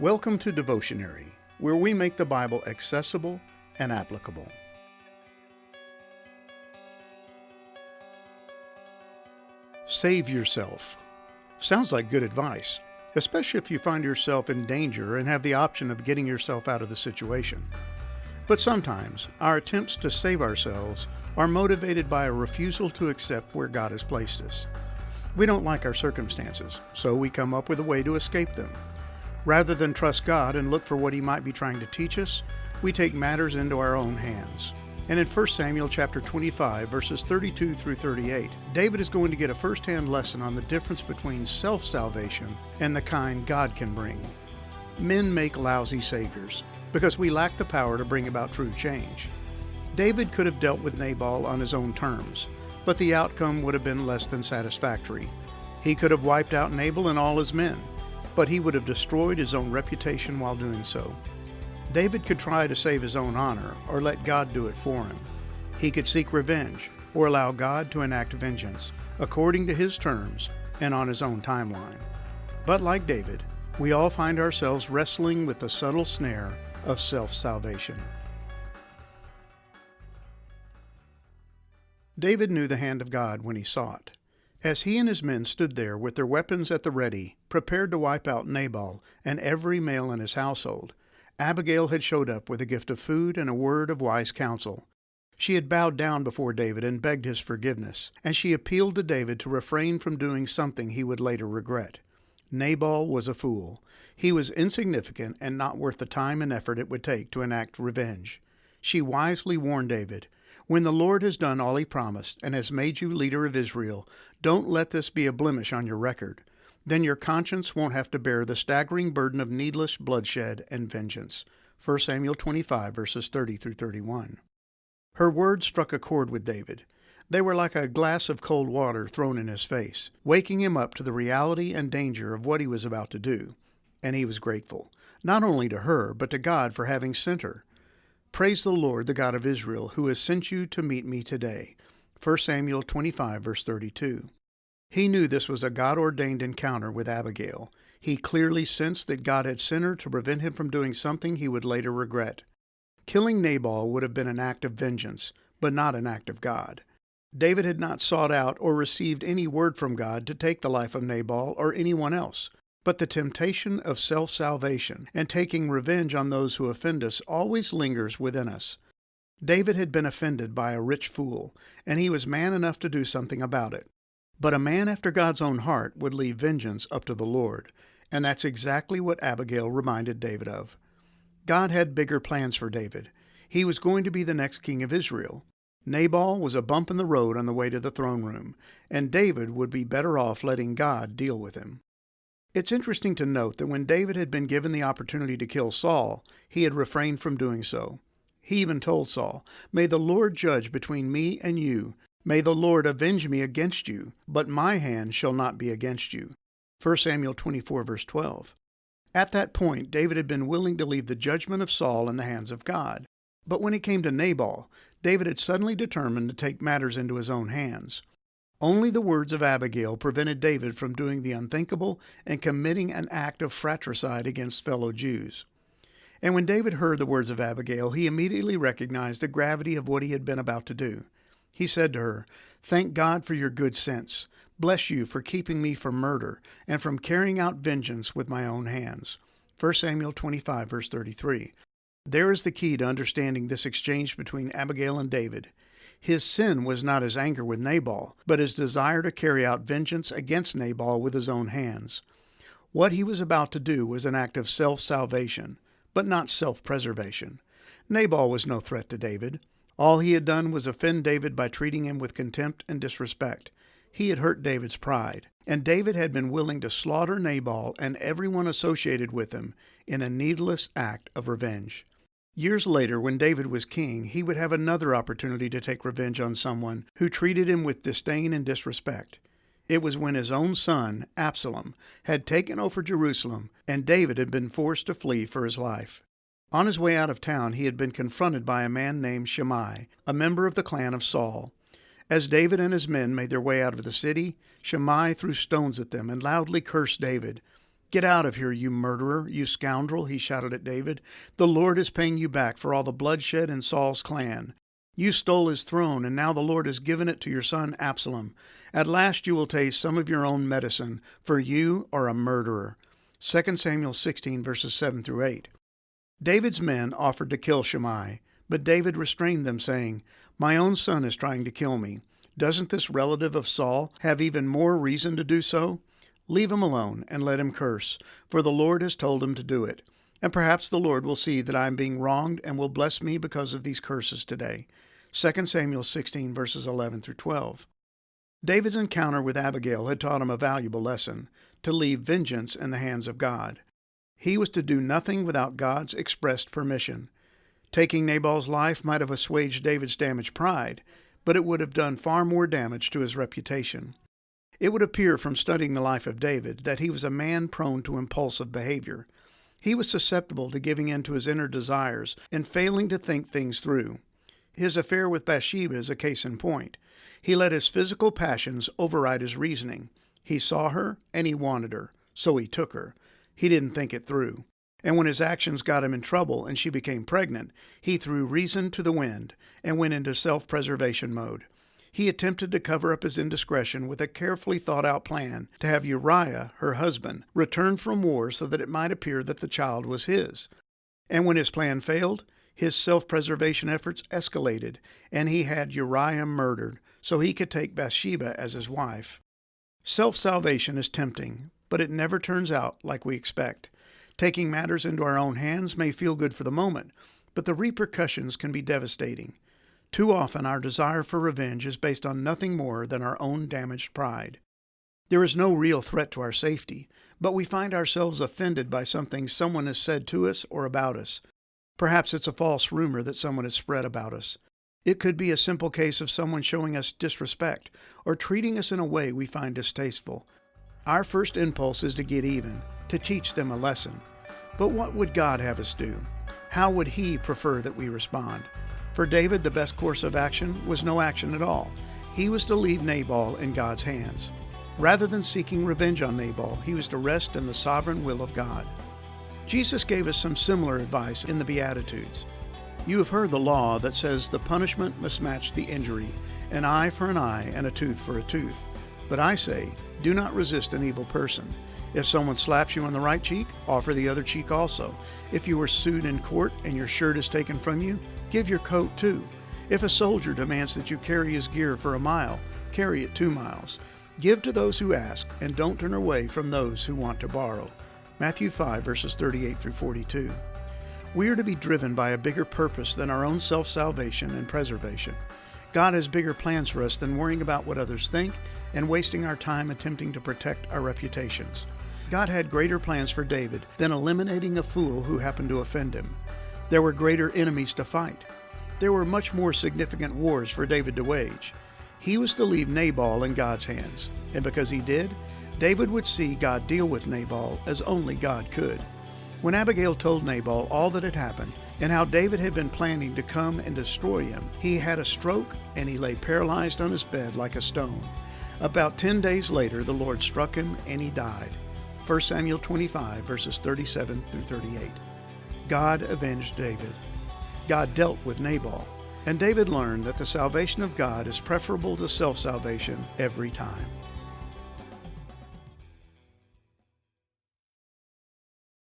Welcome to Devotionary, where we make the Bible accessible and applicable. Save yourself. Sounds like good advice, especially if you find yourself in danger and have the option of getting yourself out of the situation. But sometimes our attempts to save ourselves are motivated by a refusal to accept where God has placed us. We don't like our circumstances, so we come up with a way to escape them. Rather than trust God and look for what He might be trying to teach us, we take matters into our own hands. And in 1 Samuel chapter 25, verses 32 through 38, David is going to get a first-hand lesson on the difference between self-salvation and the kind God can bring. Men make lousy saviors because we lack the power to bring about true change. David could have dealt with Nabal on his own terms, but the outcome would have been less than satisfactory. He could have wiped out Nabal and all his men, but he would have destroyed his own reputation while doing so. David could try to save his own honor or let God do it for him. He could seek revenge or allow God to enact vengeance according to His terms and on his own timeline. But like David, we all find ourselves wrestling with the subtle snare of self-salvation. David knew the hand of God when he saw it. As he and his men stood there with their weapons at the ready, prepared to wipe out Nabal and every male in his household, Abigail had showed up with a gift of food and a word of wise counsel. She had bowed down before David and begged his forgiveness, and she appealed to David to refrain from doing something he would later regret. Nabal was a fool. He was insignificant and not worth the time and effort it would take to enact revenge. She wisely warned David, "When the Lord has done all He promised and has made you leader of Israel, don't let this be a blemish on your record. Then your conscience won't have to bear the staggering burden of needless bloodshed and vengeance." 1 Samuel 25, verses 30 through 31. Her words struck a chord with David. They were like a glass of cold water thrown in his face, waking him up to the reality and danger of what he was about to do. And he was grateful, not only to her, but to God for having sent her. "Praise the Lord, the God of Israel, who has sent you to meet me today." 1 Samuel 25, verse 32. He knew this was a God-ordained encounter with Abigail. He clearly sensed that God had sent her to prevent him from doing something he would later regret. Killing Nabal would have been an act of vengeance, but not an act of God. David had not sought out or received any word from God to take the life of Nabal or anyone else. But the temptation of self-salvation and taking revenge on those who offend us always lingers within us. David had been offended by a rich fool, and he was man enough to do something about it. But a man after God's own heart would leave vengeance up to the Lord, and that's exactly what Abigail reminded David of. God had bigger plans for David. He was going to be the next king of Israel. Nabal was a bump in the road on the way to the throne room, and David would be better off letting God deal with him. It's interesting to note that when David had been given the opportunity to kill Saul, he had refrained from doing so. He even told Saul, "May the Lord judge between me and you. May the Lord avenge me against you, but my hand shall not be against you." 1 Samuel 24, verse 12. At that point, David had been willing to leave the judgment of Saul in the hands of God. But when it came to Nabal, David had suddenly determined to take matters into his own hands. Only the words of Abigail prevented David from doing the unthinkable and committing an act of fratricide against fellow Jews. And when David heard the words of Abigail, he immediately recognized the gravity of what he had been about to do. He said to her, "Thank God for your good sense. Bless you for keeping me from murder and from carrying out vengeance with my own hands." 1 Samuel 25, verse 33. There is the key to understanding this exchange between Abigail and David. His sin was not his anger with Nabal, but his desire to carry out vengeance against Nabal with his own hands. What he was about to do was an act of self-salvation, but not self-preservation. Nabal was no threat to David. All he had done was offend David by treating him with contempt and disrespect. He had hurt David's pride, and David had been willing to slaughter Nabal and everyone associated with him in a needless act of revenge. Years later, when David was king, he would have another opportunity to take revenge on someone who treated him with disdain and disrespect. It was when his own son, Absalom, had taken over Jerusalem, and David had been forced to flee for his life. On his way out of town, he had been confronted by a man named Shimei, a member of the clan of Saul. As David and his men made their way out of the city, Shimei threw stones at them and loudly cursed David. "Get out of here, you murderer, you scoundrel," he shouted at David. "The Lord is paying you back for all the bloodshed in Saul's clan. You stole his throne, and now the Lord has given it to your son Absalom. At last you will taste some of your own medicine, for you are a murderer." 2 Samuel 16, verses 7 through 8. David's men offered to kill Shimei, but David restrained them, saying, "My own son is trying to kill me. Doesn't this relative of Saul have even more reason to do so? Leave him alone and let him curse, for the Lord has told him to do it. And perhaps the Lord will see that I am being wronged and will bless me because of these curses today." 2 Samuel 16, verses 11 through 12. David's encounter with Abigail had taught him a valuable lesson: to leave vengeance in the hands of God. He was to do nothing without God's expressed permission. Taking Nabal's life might have assuaged David's damaged pride, but it would have done far more damage to his reputation. It would appear from studying the life of David that he was a man prone to impulsive behavior. He was susceptible to giving in to his inner desires and failing to think things through. His affair with Bathsheba is a case in point. He let his physical passions override his reasoning. He saw her and he wanted her, so he took her. He didn't think it through. And when his actions got him in trouble and she became pregnant, he threw reason to the wind and went into self-preservation mode. He attempted to cover up his indiscretion with a carefully thought-out plan to have Uriah, her husband, return from war so that it might appear that the child was his. And when his plan failed, his self-preservation efforts escalated, and he had Uriah murdered so he could take Bathsheba as his wife. Self-salvation is tempting, but it never turns out like we expect. Taking matters into our own hands may feel good for the moment, but the repercussions can be devastating. Too often our desire for revenge is based on nothing more than our own damaged pride. There is no real threat to our safety, but we find ourselves offended by something someone has said to us or about us. Perhaps it's a false rumor that someone has spread about us. It could be a simple case of someone showing us disrespect or treating us in a way we find distasteful. Our first impulse is to get even, to teach them a lesson. But what would God have us do? How would He prefer that we respond? For David, the best course of action was no action at all. He was to leave Nabal in God's hands. Rather than seeking revenge on Nabal, he was to rest in the sovereign will of God. Jesus gave us some similar advice in the Beatitudes. "You have heard the law that says the punishment must match the injury, an eye for an eye and a tooth for a tooth. But I say, do not resist an evil person. If someone slaps you on the right cheek, offer the other cheek also. If you are sued in court and your shirt is taken from you, give your coat too. If a soldier demands that you carry his gear for a mile, carry it 2 miles. Give to those who ask, and don't turn away from those who want to borrow." Matthew 5, verses 38 through 42. We are to be driven by a bigger purpose than our own self-salvation and preservation. God has bigger plans for us than worrying about what others think and wasting our time attempting to protect our reputations. God had greater plans for David than eliminating a fool who happened to offend him. There were greater enemies to fight. There were much more significant wars for David to wage. He was to leave Nabal in God's hands, and because he did, David would see God deal with Nabal as only God could. When Abigail told Nabal all that had happened and how David had been planning to come and destroy him, he had a stroke and he lay paralyzed on his bed like a stone. About 10 days later, the Lord struck him and he died. 1 Samuel 25, verses 37 through 38. God avenged David. God dealt with Nabal, and David learned that the salvation of God is preferable to self-salvation every time.